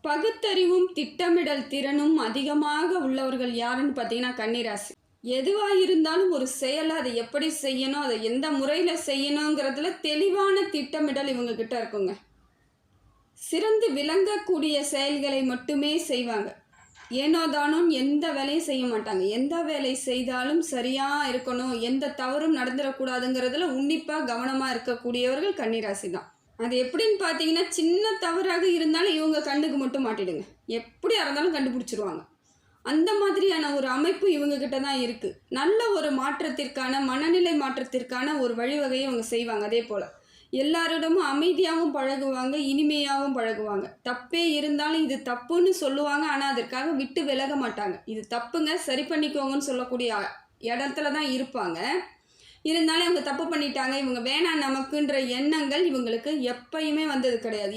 பகுத்தறிவும் திட்டமிடல் திறனும் அதிகமாக உள்ளவர்கள் யாருன்னு பார்த்தீங்கன்னா கன்னிராசி. எதுவாக இருந்தாலும் ஒரு செயலை அதை எப்படி செய்யணும், அதை எந்த முறையில் செய்யணுங்கிறதுல தெளிவான திட்டமிடல் இவங்க கிட்ட இருக்குங்க. சிறந்து விளங்கக்கூடிய செயல்களை மட்டுமே செய்வாங்க. ஏனோதானும் எந்த வேலையும் செய்ய மாட்டாங்க. எந்த வேலை செய்தாலும் சரியாக இருக்கணும், எந்த தவறும் நடந்துடக்கூடாதுங்கிறதுல உன்னிப்பாக கவனமாக இருக்கக்கூடியவர்கள் கன்னிராசி தான். அது எப்படின்னு பார்த்தீங்கன்னா, சின்ன தவறாக இருந்தாலும் இவங்க கண்ணுக்கு மட்டும் மாட்டிடுங்க. எப்படியா இருந்தாலும் கண்டுபிடிச்சிருவாங்க. அந்த மாதிரியான ஒரு அமைப்பு இவங்கக்கிட்ட தான் இருக்குது. நல்ல ஒரு மாற்றத்திற்கான, மனநிலை மாற்றத்திற்கான ஒரு வழிவகையை இவங்க செய்வாங்க. அதே போல் எல்லாரிடமும் அமைதியாகவும் பழகுவாங்க, இனிமையாகவும் பழகுவாங்க. தப்பே இருந்தாலும் இது தப்புன்னு சொல்லுவாங்க, ஆனால் அதற்காக விட்டு விலக மாட்டாங்க. இது தப்புங்க, சரி பண்ணிக்கோங்கன்னு சொல்லக்கூடிய இடத்துல தான் இருப்பாங்க. இருந்தாலும் இவங்க தப்பு பண்ணிட்டாங்க, இவங்க வேணாம் நமக்குன்ற எண்ணங்கள் இவங்களுக்கு எப்பயுமே வந்தது கிடையாது.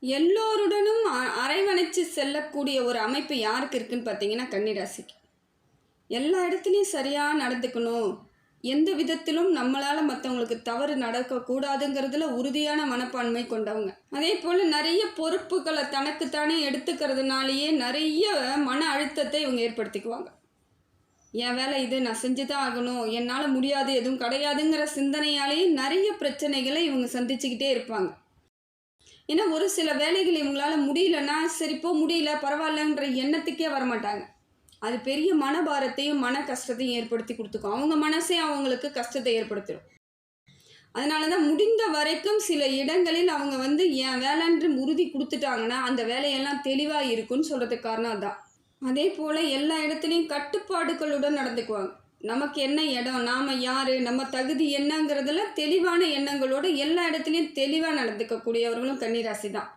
எல்லோருடனும் அரவணைச்சு செல்லக்கூடிய ஒரு அமைப்பு யாருக்கு இருக்குன்னு பார்த்தீங்கன்னா கன்னிராசிக்கு. எல்லா இடத்துலையும் சரியாக நடந்துக்கணும், எந்த விதத்திலும் நம்மளால் மற்றவங்களுக்கு தவறு நடக்கக்கூடாதுங்கிறதுல உறுதியான மனப்பான்மை கொண்டவங்க. அதே போல் நிறைய பொறுப்புகளை தனக்குத்தானே எடுத்துக்கிறதுனாலேயே நிறைய மன அழுத்தத்தை இவங்க ஏற்படுத்திக்குவாங்க. என் வேலை இது, நான் செஞ்சு தான் ஆகணும், என்னால் முடியாது, எதுவும் கிடையாதுங்கிற சிந்தனையாலேயே நிறைய பிரச்சனைகளை இவங்க சந்திச்சுக்கிட்டே இருப்பாங்க. ஏன்னா ஒரு சில வேலைகள் இவங்களால் முடியலன்னா சரிப்போ முடியல பரவாயில்லன்ற எண்ணத்துக்கே வரமாட்டாங்க. அது பெரிய மனபாரத்தையும் மன கஷ்டத்தையும் ஏற்படுத்தி கொடுத்துக்கும். அவங்க மனசே அவங்களுக்கு கஷ்டத்தை ஏற்படுத்திடும். அதனால தான் முடிந்த வரைக்கும் சில இடங்களில் அவங்க என் வேலைன்று உறுதி கொடுத்துட்டாங்கன்னா அந்த வேலையெல்லாம் தெளிவாக இருக்குன்னு சொல்கிறதுக்கு காரணம் அதுதான். அதே போல் எல்லா இடத்துலையும் கட்டுப்பாடுகளுடன் நடந்துக்குவாங்க. நமக்கு என்ன இடம், நாம் யார், நம்ம தகுதி என்னங்கிறதுல தெளிவான எண்ணங்களோடு எல்லா இடத்துலையும் தெளிவாக நடந்துக்கக்கூடியவர்களும் கன்னிராசி தான்.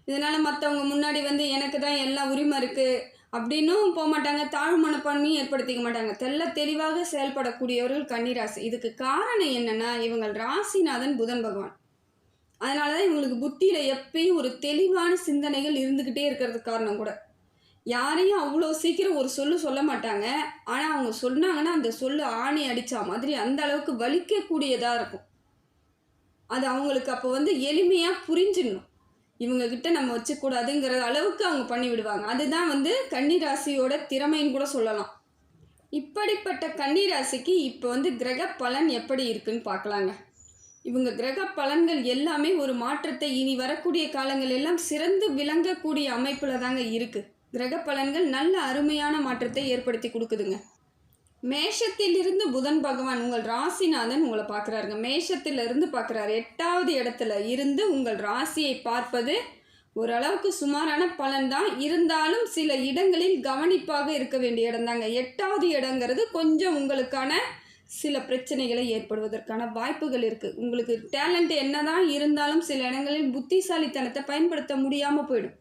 இதனால் மற்றவங்க முன்னாடி எனக்கு தான் எல்லா உரிமை இருக்குது அப்படின்னும் போக மாட்டாங்க, தாழ்வு மனப்பான்மையும் ஏற்படுத்திக்க மாட்டாங்க. தெளிவாக செயல்படக்கூடியவர்கள் கன்னிராசி. இதுக்கு காரணம் என்னென்னா, இவங்கள் ராசிநாதன் புதன் பகவான். அதனால தான் இவங்களுக்கு புத்தியில் எப்பயும் ஒரு தெளிவான சிந்தனைகள் இருந்துக்கிட்டே இருக்கிறதுக்கு காரணம் கூட. யாரையும் அவ்வளோ சீக்கிரம் ஒரு சொல்ல மாட்டாங்க. ஆனால் அவங்க சொன்னாங்கன்னா அந்த சொல்லு ஆணி அடித்தா மாதிரி அந்த அளவுக்கு வலிக்கக்கூடியதாக இருக்கும். அது அவங்களுக்கு அப்போ எளிமையாக புரிஞ்சிடணும். இவங்கக்கிட்ட நம்ம வச்சுக்கூடாதுங்கிற அளவுக்கு அவங்க பண்ணி விடுவாங்க. அதுதான் கன்னிராசியோட திறமைன்னு கூட சொல்லலாம். இப்படிப்பட்ட கன்னிராசிக்கு இப்போ கிரக பலன் எப்படி இருக்குன்னு பார்க்கலாங்க. இவங்க கிரக பலன்கள் எல்லாமே ஒரு மாற்றத்தை இனி வரக்கூடிய காலங்கள் எல்லாம் சிறந்து விளங்கக்கூடிய அமைப்பில் தாங்க இருக்குது. கிரக பலன்கள் நல்ல அருமையான மாற்றத்தை ஏற்படுத்தி கொடுக்குதுங்க. மேஷத்திலிருந்து புதன் பகவான் உங்கள் ராசிநாதன் உங்களை பார்க்குறாருங்க. மேஷத்திலிருந்து பார்க்குறாரு. 8வது இடத்துல இருந்து உங்கள் ராசியை பார்ப்பது ஓரளவுக்கு சுமாரான பலன்தான். இருந்தாலும் சில இடங்களில் கவனிப்பாக இருக்க வேண்டிய இடம் தாங்க. 8வது இடங்கிறது கொஞ்சம் உங்களுக்கான சில பிரச்சனைகளை ஏற்படுவதற்கான வாய்ப்புகள் இருக்குது. உங்களுக்கு டேலண்ட் என்னதான் இருந்தாலும் சில இடங்களில் புத்திசாலித்தனத்தை பயன்படுத்த முடியாமல் போயிடும்.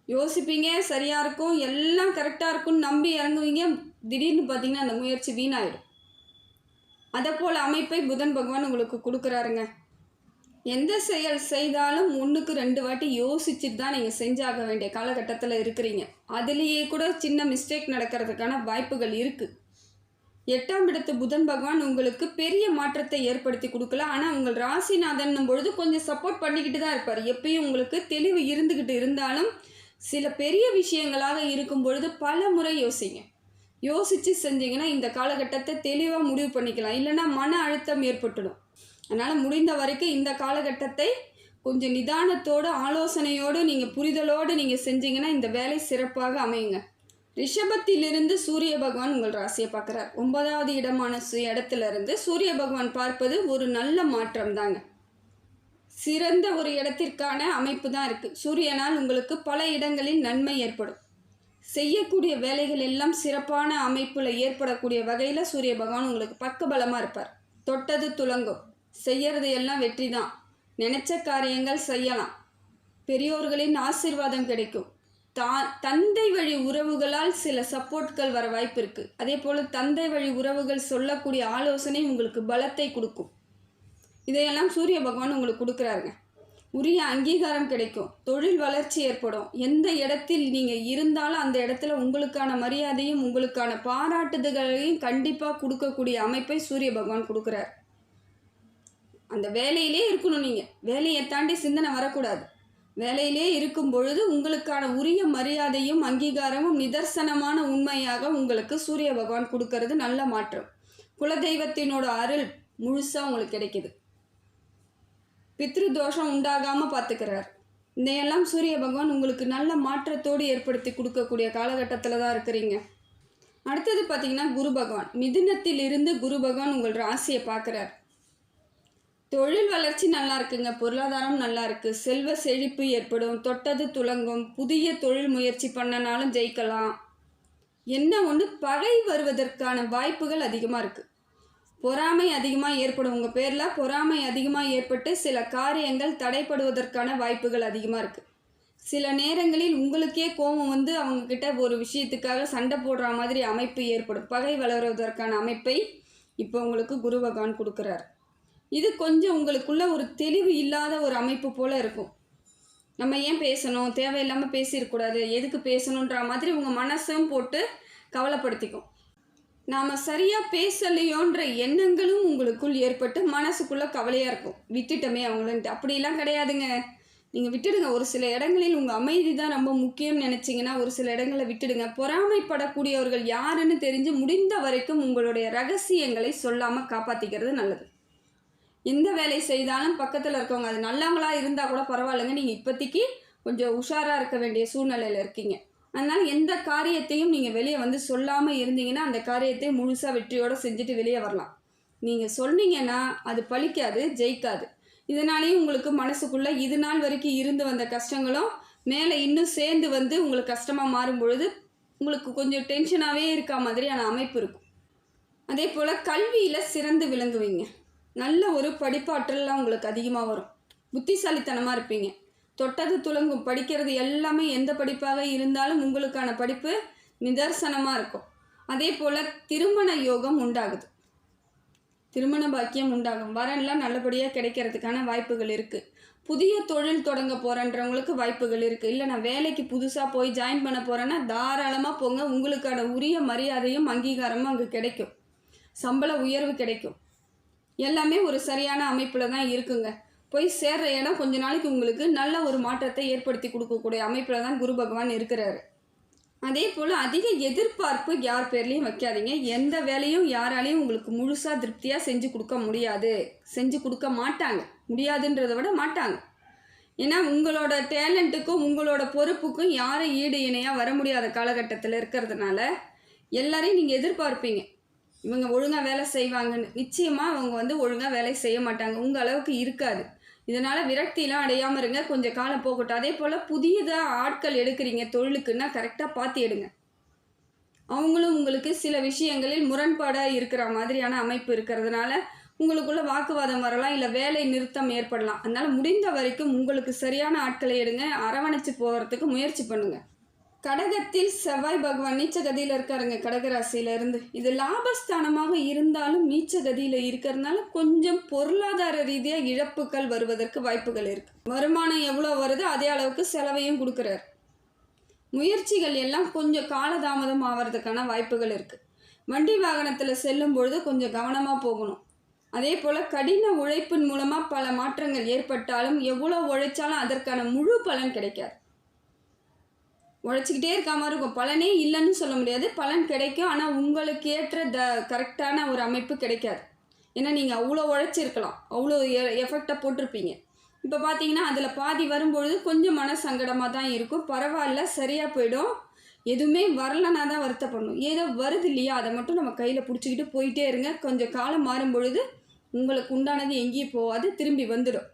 யோசிப்பீங்க, சரியாக இருக்கும், எல்லாம் கரெக்டாக இருக்கும்னு நம்பி இறங்குவீங்க, திடீர்னு பார்த்தீங்கன்னா அந்த முயற்சி வீணாயிடும். அதை போல் அமைப்பை புதன் பகவான் உங்களுக்கு கொடுக்குறாருங்க. எந்த செயல் செய்தாலும் 1க்கு 2 வாட்டி யோசிச்சுட்டு தான் நீங்கள் செஞ்சாக வேண்டிய காலகட்டத்தில் இருக்கிறீங்க. அதுலேயே கூட சின்ன மிஸ்டேக் நடக்கிறதுக்கான வாய்ப்புகள் இருக்குது. 8ஆம் இடத்து புதன் பகவான் உங்களுக்கு பெரிய மாற்றத்தை ஏற்படுத்தி கொடுக்கல. ஆனால் உங்கள் ராசிநாதன்னும் பொழுது கொஞ்சம் சப்போர்ட் பண்ணிக்கிட்டு தான் இருப்பார். எப்பயும் உங்களுக்கு தெளிவு இருந்துக்கிட்டு இருந்தாலும் சில பெரிய விஷயங்களாக இருக்கும் பொழுது பல முறை யோசித்து செஞ்சீங்கன்னா இந்த காலகட்டத்தை தெளிவாக முடிவு பண்ணிக்கலாம். இல்லைன்னா மன அழுத்தம் ஏற்பட்டுடும். அதனால் முடிந்த வரைக்கும் இந்த காலகட்டத்தை கொஞ்சம் நிதானத்தோடு ஆலோசனையோடு நீங்கள் புரிதலோடு நீங்கள் செஞ்சீங்கன்னா இந்த வேலை சிறப்பாக அமையுங்க. ரிஷபத்திலிருந்து சூரிய பகவான் உங்கள் ராசியை பார்க்குறார். 9வது இடமான இடத்துலேருந்து சூரிய பகவான் பார்ப்பது ஒரு நல்ல மாற்றம் தாங்க. சிறந்த ஒரு இடத்திற்கான அமைப்பு தான் இருக்குது. சூரியனால் உங்களுக்கு பல இடங்களில் நன்மை ஏற்படும். செய்யக்கூடிய வேலைகள் எல்லாம் சிறப்பான அமைப்பில் ஏற்படக்கூடிய வகையில் சூரிய பகவான் உங்களுக்கு பக்கபலமாக இருப்பார். தொட்டது துலங்கும், செய்யறது எல்லாம் வெற்றி தான். நினச்ச காரியங்கள் செய்யலாம். பெரியோர்களின் ஆசீர்வாதம் கிடைக்கும். தந்தை வழி உறவுகளால் சில சப்போர்ட்கள் வர வாய்ப்பு இருக்குது. அதே போல் தந்தை வழி உறவுகள் சொல்லக்கூடிய ஆலோசனை உங்களுக்கு பலத்தை கொடுக்கும். இதையெல்லாம் சூரிய பகவான் உங்களுக்கு கொடுக்குறாருங்க. உரிய அங்கீகாரம் கிடைக்கும், தொழில் வளர்ச்சி ஏற்படும். எந்த இடத்தில் நீங்கள் இருந்தாலும் அந்த இடத்துல உங்களுக்கான மரியாதையும் உங்களுக்கான பாராட்டுதல்களையும் கண்டிப்பாக கொடுக்கக்கூடிய அமைப்பை சூரிய பகவான் கொடுக்குறார். அந்த வேலையிலே இருக்கணும். நீங்கள் வேலையை தாண்டி சிந்தனை வரக்கூடாது. வேலையிலே இருக்கும் பொழுது உங்களுக்கான உரிய மரியாதையும் அங்கீகாரமும் நிதர்சனமான உண்மையாக உங்களுக்கு சூரிய பகவான் கொடுக்கறது நல்ல மாற்றம். குலதெய்வத்தினோட அருள் முழுசாக உங்களுக்கு கிடைக்குது. பித்ரு தோஷம் உண்டாகாமல் பார்த்துக்கிறார். இதையெல்லாம் சூரிய பகவான் உங்களுக்கு நல்ல மாற்றத்தோடு ஏற்படுத்தி கொடுக்கக்கூடிய காலகட்டத்தில் தான் இருக்கிறீங்க. அடுத்தது பார்த்திங்கன்னா குரு பகவான். மிதுனத்தில் இருந்து குரு பகவான் உங்கள் ராசியை பார்க்குறார். தொழில் வளர்ச்சி நல்லா இருக்குங்க, பொருளாதாரம் நல்லா இருக்குது, செல்வ செழிப்பு ஏற்படும், தொட்டது துலங்கும், புதிய தொழில் முயற்சி பண்ணனாலும் ஜெயிக்கலாம். என்ன ஒன்று, பகை வருவதற்கான வாய்ப்புகள் அதிகமாக இருக்குது. பொறாமை அதிகமாக ஏற்படும். உங்கள் பேரில் பொறாமை அதிகமாக ஏற்பட்டு சில காரியங்கள் தடைப்படுவதற்கான வாய்ப்புகள் அதிகமாக இருக்குது. சில நேரங்களில் உங்களுக்கே கோபம் வந்து அவங்கக்கிட்ட ஒரு விஷயத்துக்காக சண்டை போடுற மாதிரி அமைப்பு ஏற்படும். பகை வளருவதற்கான அமைப்பை இப்போ உங்களுக்கு குரு பகவான் கொடுக்குறார். இது கொஞ்சம் உங்களுக்குள்ள ஒரு தெளிவு இல்லாத ஒரு அமைப்பு போல் இருக்கும். நம்ம ஏன் பேசணும், தேவையில்லாமல் பேசிடக்கூடாது, எதுக்கு பேசணுன்ற மாதிரி உங்கள் மனசும் போட்டு கவலைப்படுத்திக்கும். நாம் சரியாக பேசலையோன்ற எண்ணங்களும் உங்களுக்குள் ஏற்பட்டு மனசுக்குள்ளே கவலையாக இருக்கும். விட்டுட்டோமே அவங்களன்ட்டு. அப்படிலாம் கிடையாதுங்க. நீங்கள் விட்டுடுங்க. ஒரு சில இடங்களில் உங்கள் அமைதி தான் ரொம்ப முக்கியம்னு நினச்சிங்கன்னா ஒரு சில இடங்களை விட்டுடுங்க. பொறாமைப்படக்கூடியவர்கள் யாருன்னு தெரிஞ்சு முடிந்த வரைக்கும் உங்களுடைய ரகசியங்களை சொல்லாமல் காப்பாற்றிக்கிறது நல்லது. எந்த வேலை செய்தாலும் பக்கத்தில் இருக்கவங்க அது நல்லவங்களா இருந்தால் கூட பரவாயில்லைங்க, நீங்கள் இப்போதைக்கு கொஞ்சம் உஷாராக இருக்க வேண்டிய சூழ்நிலையில் இருக்கீங்க. அதனால் எந்த காரியத்தையும் நீங்கள் வெளியே வந்து சொல்லாமல் இருந்தீங்கன்னா அந்த காரியத்தை முழுசாக வெற்றியோடு செஞ்சுட்டு வெளியே வரலாம். நீங்கள் சொன்னீங்கன்னா அது பலிக்காது, ஜெயிக்காது. இதனாலேயும் உங்களுக்கு மனசுக்குள்ளே இது நாள் வரைக்கும் இருந்து வந்த கஷ்டங்களும் மேலே இன்னும் சேர்ந்து வந்து உங்களுக்கு கஷ்டமாக மாறும் பொழுது உங்களுக்கு கொஞ்சம் டென்ஷனாகவே இருக்க மாதிரியான அமைப்பு இருக்கும். அதே போல் கல்வியில் சிறந்து விளங்குவீங்க. நல்ல ஒரு படிப்பாற்றலாம் உங்களுக்கு அதிகமாக வரும். புத்திசாலித்தனமாக இருப்பீங்க. தொட்டது துலங்கும். படிக்கிறது எல்லாமே எந்த படிப்பாக இருந்தாலும் உங்களுக்கான படிப்பு நிதர்சனமாக இருக்கும். அதே போல் திருமண யோகம் உண்டாகுது. திருமண பாக்கியம் உண்டாகும். வரன்லாம் நல்லபடியாக கிடைக்கிறதுக்கான வாய்ப்புகள் இருக்குது. புதிய தொழில் தொடங்க போகிறன்றவங்களுக்கு வாய்ப்புகள் இருக்குது. இல்லை நான் வேலைக்கு புதுசாக போய் ஜாயின் பண்ண போகிறேன்னா தாராளமாக போங்க. உங்களுக்கான உரிய மரியாதையும் அங்கீகாரமும் அங்கே கிடைக்கும். சம்பள உயர்வு கிடைக்கும். எல்லாமே ஒரு சரியான அமைப்பில் தான் இருக்குங்க. போய் சேர்ற இடம் கொஞ்ச நாளைக்கு உங்களுக்கு நல்ல ஒரு மாற்றத்தை ஏற்படுத்தி கொடுக்கக்கூடிய அமைப்பில் தான் குரு பகவான் இருக்கிறாரு. அதே போல் அதிக எதிர்பார்ப்பு யார் பேர்லேயும் வைக்காதீங்க. எந்த வேலையும் யாராலையும் உங்களுக்கு முழுசாக திருப்தியாக செஞ்சு கொடுக்க முடியாது, செஞ்சு கொடுக்க மாட்டாங்க. முடியாதுன்றதை விட மாட்டாங்க. ஏன்னா உங்களோட டேலண்ட்டுக்கும் உங்களோட பொறுப்புக்கும் யாரும் ஈடு இணையாக வர முடியாத காலகட்டத்தில் இருக்கிறதுனால எல்லாரையும் நீங்கள் எதிர்பார்ப்பீங்க. இவங்க ஒழுங்காக வேலை செய்வாங்கன்னு. நிச்சயமாக அவங்க வந்து ஒழுங்காக வேலை செய்ய மாட்டாங்க. உங்கள் அளவுக்கு இருக்காது. இதனால் விரக்தியெலாம் அடையாமல் இருங்க. கொஞ்சம் காலம் போகட்டும். அதே போல் புதியதாக ஆட்கள் எடுக்கிறீங்க தொழிலுக்குன்னா கரெக்டாக பார்த்து எடுங்க. அவங்களும் உங்களுக்கு சில விஷயங்களில் முரண்பாடாக இருக்கிற மாதிரியான அமைப்பு இருக்கிறதுனால உங்களுக்குள்ள வாக்குவாதம் வரலாம், இல்லை வேலை நிறுத்தம் ஏற்படலாம். அதனால் முடிந்த வரைக்கும் உங்களுக்கு சரியான ஆட்களை எடுங்க. அரவணைச்சு போகிறதுக்கு முயற்சி பண்ணுங்கள். கடகத்தில் செவ்வாய் பகவான் நீச்ச கதியில் இருக்காருங்க. கடகராசியிலேருந்து இது லாபஸ்தானமாக இருந்தாலும் நீச்ச கதியில் இருக்கிறதுனால கொஞ்சம் பொருளாதார ரீதியாக இழப்புகள் வருவதற்கு வாய்ப்புகள் இருக்குது. வருமானம் எவ்வளோ வருதோ அதே அளவுக்கு செலவையும் கொடுக்குறாரு. முயற்சிகள் எல்லாம் கொஞ்சம் காலதாமதம் ஆகிறதுக்கான வாய்ப்புகள் இருக்குது. வண்டி வாகனத்தில் செல்லும் பொழுது கொஞ்சம் கவனமாக போகணும். அதே போல் கடின உழைப்பின் மூலமாக பல மாற்றங்கள் ஏற்பட்டாலும் எவ்வளோ உழைச்சாலும் அதற்கான முழு பலன் கிடைக்காது. உழைச்சிக்கிட்டே இருக்க மாதிரி இருக்கும். பலனே இல்லைன்னு சொல்ல முடியாது, பலன் கிடைக்கும். ஆனால் உங்களுக்கு ஏற்ற கரெக்டான ஒரு அமைப்பு கிடைக்காது. ஏன்னா நீங்கள் அவ்வளோ உழைச்சிருக்கலாம், அவ்வளோ எஃபெக்டாக போட்டிருப்பீங்க. இப்போ பார்த்தீங்கன்னா அதில் பாதி வரும்பொழுது கொஞ்சம் மன சங்கடமாக தான் இருக்கும். பரவாயில்ல, சரியாக போயிடும். எதுவுமே வரலன்னா தான் வருத்தப்படணும். ஏதோ வருது இல்லையா, அதை மட்டும் நம்ம கையில் பிடிச்சிக்கிட்டு போயிட்டே இருங்க. கொஞ்சம் காலம் மாறும் பொழுது உங்களுக்கு உண்டானது எங்கேயும் போகாது, திரும்பி வந்துடும்.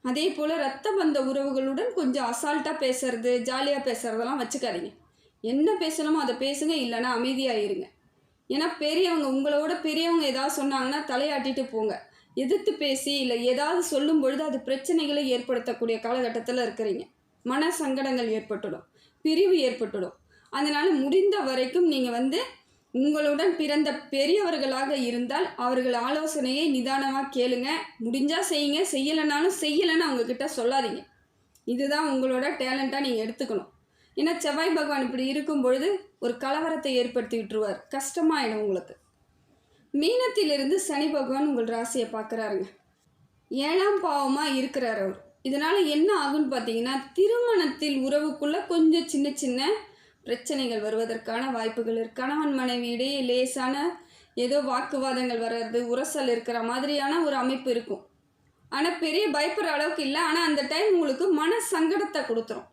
அதே போல் ரத்த பந்த உறவுகளுடன் கொஞ்சம் அசால்ட்டாக பேசுறது, ஜாலியாக பேசுகிறதெல்லாம் வச்சுக்காதீங்க. என்ன பேசணுமோ அதை பேசுங்க, இல்லைன்னா அமைதியாக இருங்க. ஏன்னா பெரியவங்க, உங்களோட பெரியவங்க ஏதாவது சொன்னாங்கன்னா தலையாட்டிட்டு போங்க. எதிர்த்து பேசி இல்லை ஏதாவது சொல்லும் பொழுது அது பிரச்சனைகளை ஏற்படுத்தக்கூடிய காலகட்டத்தில் இருக்கிறீங்க. மன சங்கடங்கள் ஏற்பட்டுடும், பிரிவு ஏற்பட்டுடும். அதனால் முடிந்த வரைக்கும் நீங்கள் உங்களுடன் பிறந்த பெரியவர்களாக இருந்தால் அவர்கள் ஆலோசனையை நிதானமாக கேளுங்க. முடிஞ்சால் செய்யுங்க, செய்யலைன்னா அவங்கக்கிட்ட சொல்லாதீங்க. இதுதான் உங்களோட டேலண்ட்டாக நீங்கள் எடுத்துக்கணும். ஏன்னா செவ்வாய் பகவான் இப்படி இருக்கும் பொழுது ஒரு கலவரத்தை ஏற்படுத்தி விட்டுருவார், கஷ்டமாயிடும் உங்களுக்கு. மீனத்திலிருந்து சனி பகவான் உங்கள் ராசியை பார்க்குறாருங்க. 7ஆம் பாவமாக இருக்கிறார் அவர். இதனால் என்ன ஆகுன்னு பார்த்தீங்கன்னா, திருமணத்தில் உறவுக்குள்ளே கொஞ்சம் சின்ன சின்ன பிரச்சனைகள் வருவதற்கான வாய்ப்புகள் இருக்குது. கணவன் மனைவி இடையே லேசான ஏதோ வாக்குவாதங்கள் வர்றது, உரசல் இருக்கிற மாதிரியான ஒரு அமைப்பு இருக்கும். ஆனால் பெரிய பயப்படுற அளவுக்கு இல்லை. ஆனால் அந்த டைம் உங்களுக்கு மன சங்கடத்தை கொடுத்துரும்.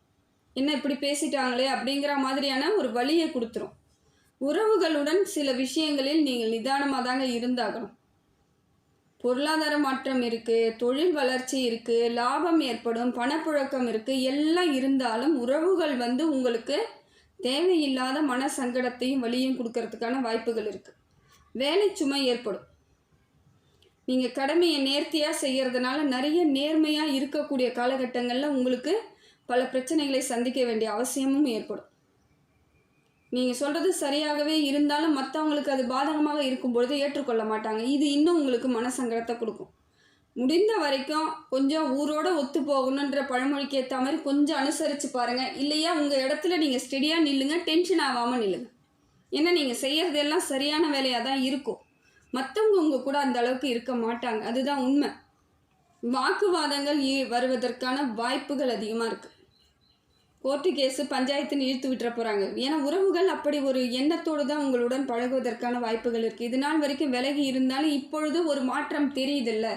என்ன இப்படி பேசிட்டாங்களே அப்படிங்கிற மாதிரியான ஒரு வலியை கொடுத்துரும். உறவுகளுடன் சில விஷயங்களில் நீங்கள் நிதானமாக தாங்க இருந்தாகணும். பொருளாதார மாற்றம் இருக்குது, தொழில் வளர்ச்சி இருக்குது, லாபம் ஏற்படும், பணப்புழக்கம் இருக்குது, எல்லாம் இருந்தாலும் உறவுகள் உங்களுக்கு தேவையில்லாத மன சங்கடத்தையும் வலியும் கொடுக்கறதுக்கான வாய்ப்புகள் இருக்குது. வேலை சுமை ஏற்படும். நீங்கள் கடமையை நேர்த்தியாக செய்கிறதுனால நிறைய நேர்மையாக இருக்கக்கூடிய காலகட்டங்களில் உங்களுக்கு பல பிரச்சனைகளை சந்திக்க வேண்டிய அவசியமும் ஏற்படும். நீங்கள் சொல்கிறது சரியாகவே இருந்தாலும் மற்றவங்களுக்கு அது பாதகமாக இருக்கும்பொழுது ஏற்றுக்கொள்ள மாட்டாங்க. இது இன்னும் உங்களுக்கு மனசங்கடத்தை கொடுக்கும். முடிந்த வரைக்கும் கொஞ்சம் ஊரோடு ஒத்து போகணுன்ற பழமொழிக்கு ஏற்ற மாதிரி கொஞ்சம் அனுசரித்து பாருங்கள். இல்லையா உங்கள் இடத்துல நீங்கள் ஸ்டெடியாக நில்லுங்க, டென்ஷன் ஆகாமல் நில்லுங்க. ஏன்னா நீங்கள் செய்கிறதெல்லாம் சரியான வேலையாக தான் இருக்கும். மற்றவங்க உங்கள் கூட அந்த அளவுக்கு இருக்க மாட்டாங்க. அதுதான் உண்மை. வாக்குவாதங்கள் வருவதற்கான வாய்ப்புகள் அதிகமாக இருக்குது. கோர்ட்டு கேஸு பஞ்சாயத்துன்னு இழுத்து விட்டுற போகிறாங்க. ஏன்னா உறவுகள் அப்படி ஒரு எண்ணத்தோடு தான் உங்களுடன் பழகுவதற்கான வாய்ப்புகள் இருக்குது. இது நாள் வரைக்கும் விலகி இருந்தாலும் இப்பொழுது ஒரு மாற்றம் தெரியுதில்ல.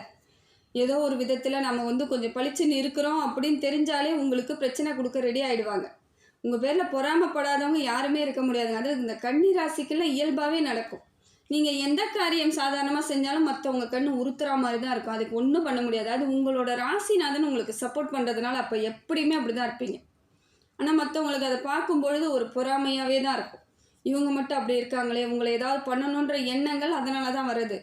ஏதோ ஒரு விதத்தில் நம்ம கொஞ்சம் பளிச்சுன்னு இருக்கிறோம் அப்படின்னு தெரிஞ்சாலே உங்களுக்கு பிரச்சனை கொடுக்க ரெடி ஆகிடுவாங்க. உங்கள் பேரில் பொறாமப்படாதவங்க யாருமே இருக்க முடியாதுங்க. அது இந்த கன்னி ராசிக்கெல்லாம் இயல்பாகவே நடக்கும். நீங்கள் எந்த காரியம் சாதாரணமாக செஞ்சாலும் மற்றவங்க கண்ணு உறுத்துற மாதிரி தான் இருக்கும். அதுக்கு ஒன்றும் பண்ண முடியாது. அது உங்களோட ராசிநாதன் உங்களுக்கு சப்போர்ட் பண்ணுறதுனால அப்போ எப்படியுமே அப்படி தான் இருப்பீங்க. ஆனால் மற்றவங்களுக்கு அதை பார்க்கும்பொழுது ஒரு பொறாமையாகவே தான் இருக்கும். இவங்க மட்டும் அப்படி இருக்காங்களே, உங்களை ஏதாவது பண்ணணுன்ற எண்ணங்கள் அதனால தான் வருது.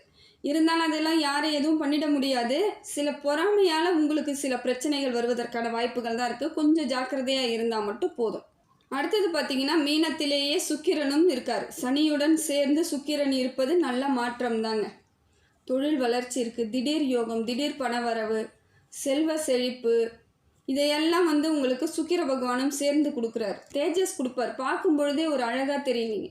இருந்தாலும் அதெல்லாம் யாரும் எதுவும் பண்ணிட முடியாது. சில பொறாமையால் உங்களுக்கு சில பிரச்சனைகள் வருவதற்கான வாய்ப்புகள் தான் இருக்குது. கொஞ்சம் ஜாக்கிரதையாக இருந்தால் மட்டும் போதும். அடுத்தது பார்த்திங்கன்னா, மீனத்திலேயே சுக்கிரனும் இருக்கார். சனியுடன் சேர்ந்து சுக்கிரன் இருப்பது நல்ல மாற்றம் தாங்க. தொழில் வளர்ச்சி இருக்குது, திடீர் யோகம், திடீர் பணவரவு, செல்வ செழிப்பு, இதையெல்லாம் உங்களுக்கு சுக்கிர பகவானும் சேர்ந்து கொடுக்குறாரு. தேஜஸ் கொடுப்பார். பார்க்கும் பொழுதே ஒரு அழகாக தெரியுவீங்க.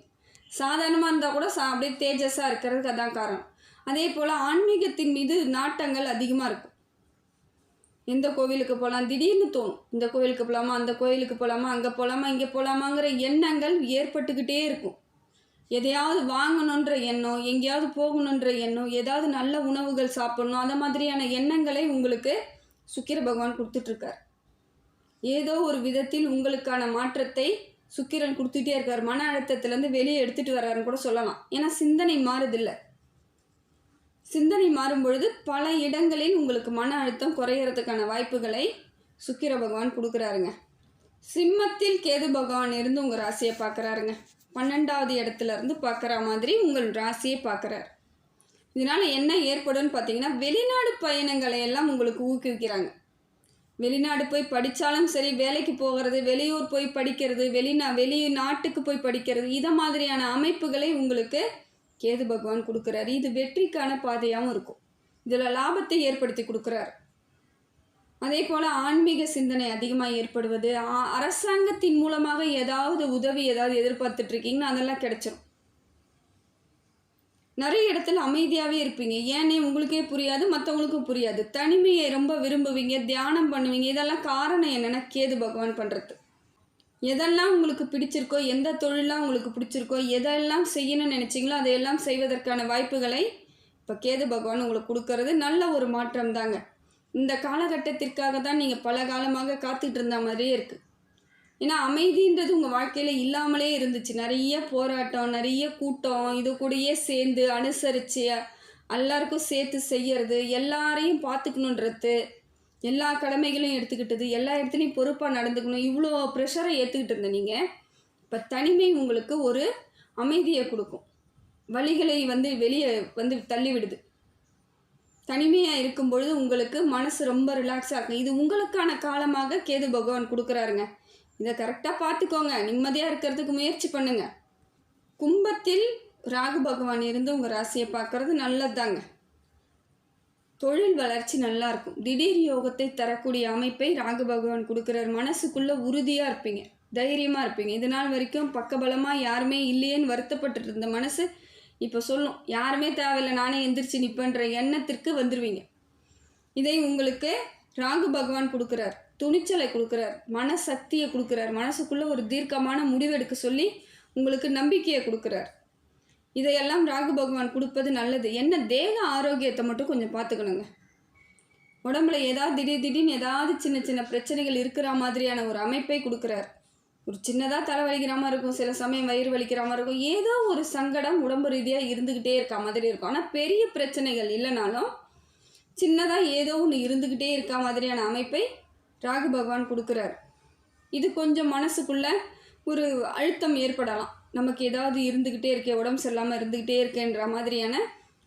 சாதாரணமாக இருந்தால் கூட அப்படியே தேஜஸாக இருக்கிறதுக்கு அதான் காரணம். அதே போல் ஆன்மீகத்தின் மீது நாட்டங்கள் அதிகமாக இருக்கும். எந்த கோவிலுக்கு போகலாம் திடீர்னு தோணும். இந்த கோவிலுக்கு போகலாமா, அந்த கோவிலுக்கு போகலாமா, அங்கே போகலாமா, இங்கே போகலாமாங்கிற எண்ணங்கள் ஏற்பட்டுக்கிட்டே இருக்கும். எதையாவது வாங்கணுன்ற எண்ணம், எங்கேயாவது போகணுன்ற எண்ணம், ஏதாவது நல்ல உணவுகள் சாப்பிடணும், அந்த மாதிரியான எண்ணங்களை உங்களுக்கு சுக்கிர பகவான் கொடுத்துட்ருக்கார். ஏதோ ஒரு விதத்தில் உங்களுக்கான மாற்றத்தை சுக்கிரன் கொடுத்துட்டே இருக்கார். மன அழுத்தத்திலேருந்து வெளியே எடுத்துகிட்டு வர்றாருன்னு கூட சொல்லலாம். ஏன்னா சிந்தனை மாறுதில்லை. சிந்தனை மாறும் பொழுது பல இடங்களில் உங்களுக்கு மன அழுத்தம் குறையிறதுக்கான வாய்ப்புகளை சுக்கிர பகவான் கொடுக்குறாருங்க. சிம்மத்தில் கேது பகவான் இருந்து உங்கள் ராசியை பார்க்குறாருங்க. 12வது இடத்துல இருந்து பார்க்குற மாதிரி உங்கள் ராசியை பார்க்குறாரு. இதனால் என்ன ஏற்படும்னு பார்த்தீங்கன்னா, வெளிநாடு பயணங்களை எல்லாம் உங்களுக்கு ஊக்குவிக்கிறாங்க. வெளிநாடு போய் படித்தாலும் சரி, வேலைக்கு போகிறது, வெளியூர் போய் படிக்கிறது, வெளிநாட்டுக்கு போய் படிக்கிறது, இதை மாதிரியான அமைப்புகளை உங்களுக்கு கேது பகவான் கொடுக்குறாரு. இது வெற்றிக்கான பாதையாகவும் இருக்கும். இதில் லாபத்தை ஏற்படுத்தி கொடுக்குறாரு. அதே போல் ஆன்மீக சிந்தனை அதிகமாக ஏற்படுவது, அரசாங்கத்தின் மூலமாக ஏதாவது உதவி எதிர்பார்த்துட்ருக்கீங்கன்னா அதெல்லாம் கிடைச்சிடும். நிறைய இடத்துல அமைதியாகவே இருப்பீங்க. ஏன்னே உங்களுக்கே புரியாது, மற்றவங்களுக்கும் புரியாது. தனிமையை ரொம்ப விரும்புவீங்க, தியானம் பண்ணுவீங்க. இதெல்லாம் காரணம் என்னென்னா கேது பகவான் பண்ணுறது. எதெல்லாம் உங்களுக்கு பிடிச்சிருக்கோ, எந்த தொழிலாம் உங்களுக்கு பிடிச்சிருக்கோ, எதெல்லாம் செய்யணும்னு நினச்சிங்களோ அதையெல்லாம் செய்வதற்கான வாய்ப்புகளை இப்போ கேது பகவான் உங்களுக்கு கொடுக்கறது நல்ல ஒரு மாற்றம் தாங்க. இந்த காலகட்டத்திற்காக தான் நீங்கள் பல காலமாக காத்துட்டு இருந்த மாதிரியே இருக்குது. ஏன்னா அமைதின்றது உங்கள் வாழ்க்கையில் இல்லாமலே இருந்துச்சு. நிறைய போராட்டம், நிறைய கூட்டம், இது கூடயே சேர்ந்து அனுசரித்து எல்லாருக்கும் சேர்த்து செய்கிறது, எல்லாரையும் பார்த்துக்கணுன்றது, எல்லா கடமைகளையும் எடுத்துக்கிட்டது, எல்லா இடத்துலையும் பொறுப்பாக நடந்துக்கணும், இவ்வளோ ப்ரெஷரை ஏற்றுக்கிட்டு இருந்த நீங்கள் இப்போ தனிமை உங்களுக்கு ஒரு அமைதியை கொடுக்கும். வழிகளை வெளியே தள்ளி விடுது. தனிமையாக இருக்கும் பொழுது உங்களுக்கு மனசு ரொம்ப ரிலாக்ஸாக இருக்கும். இது உங்களுக்கான காலமாக கேது பகவான் கொடுக்குறாருங்க. இதை கரெக்டாக பார்த்துக்கோங்க. நிம்மதியாக இருக்கிறதுக்கு முயற்சி பண்ணுங்க. கும்பத்தில் ராகு பகவான் இருந்து உங்கள் ராசியை பார்க்குறது நல்லது தாங்க. தொழில் வளர்ச்சி நல்லாயிருக்கும். திடீர் யோகத்தை தரக்கூடிய அமைப்பை ராகு பகவான் கொடுக்குறார். மனசுக்குள்ளே உறுதியாக இருப்பீங்க, தைரியமாக இருப்பீங்க. இது நாள் வரைக்கும் பக்கபலமாக யாருமே இல்லையேன்னு வருத்தப்பட்டு இருந்த மனசு இப்போ சொல்லும், யாருமே தேவையில்லை, நானே எந்திரிச்சு நிற்பேன்ற எண்ணத்திற்கு வந்துடுவீங்க. இதை உங்களுக்கு ராகு பகவான் கொடுக்குறார், துணிச்சலை கொடுக்குறார், மனசக்தியை கொடுக்குறார், மனசுக்குள்ளே ஒரு தீர்க்கமான முடிவெடுக்க சொல்லி உங்களுக்கு நம்பிக்கையை கொடுக்குறார். இதையெல்லாம் ராகு பகவான் கொடுப்பது நல்லது. என்ன தேக ஆரோக்கியத்தை மட்டும் கொஞ்சம் பார்த்துக்கணுங்க. உடம்புல ஏதாவது திடீர்னு ஏதாவது சின்ன சின்ன பிரச்சனைகள் இருக்கிற மாதிரியான ஒரு அமைப்பை கொடுக்குறார். ஒரு சின்னதாக தலை வலிக்கிற மாதிரி இருக்கும், சில சமயம் வயிறு வலிக்கிற மாதிரி இருக்கும், ஏதோ ஒரு சங்கடம் உடம்பு ரீதியாக இருந்துக்கிட்டே இருக்க மாதிரி இருக்கும். ஆனால் பெரிய பிரச்சனைகள் இல்லைனாலும் சின்னதாக ஏதோ ஒன்று இருந்துக்கிட்டே இருக்க மாதிரியான அமைப்பை ராகு பகவான் கொடுக்குறார். இது கொஞ்சம் மனசுக்குள்ள ஒரு அழுத்தம் ஏற்படலாம். நமக்கு ஏதாவது இருந்துக்கிட்டே இருக்கே, உடம்பு சரியில்லாமல் இருந்துக்கிட்டே இருக்கேன்ற மாதிரியான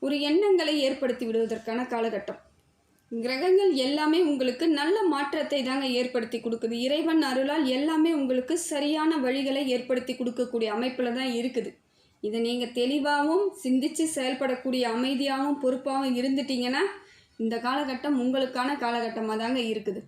ஒரு எண்ணங்களை ஏற்படுத்தி விடுவதற்கான காலகட்டம். கிரகங்கள் எல்லாமே உங்களுக்கு நல்ல மாற்றத்தை தாங்க ஏற்படுத்தி கொடுக்குது. இறைவன் அருளால் எல்லாமே உங்களுக்கு சரியான வழிகளை ஏற்படுத்தி கொடுக்கக்கூடிய அமைப்பில் தான் இருக்குது. இதை நீங்கள் தெளிவாகவும் சிந்தித்து செயல்படக்கூடிய அமைதியாகவும் பொறுப்பாகவும் இருந்துட்டீங்கன்னா இந்த காலகட்டம் உங்களுக்கான காலகட்டமாக தாங்க இருக்குது.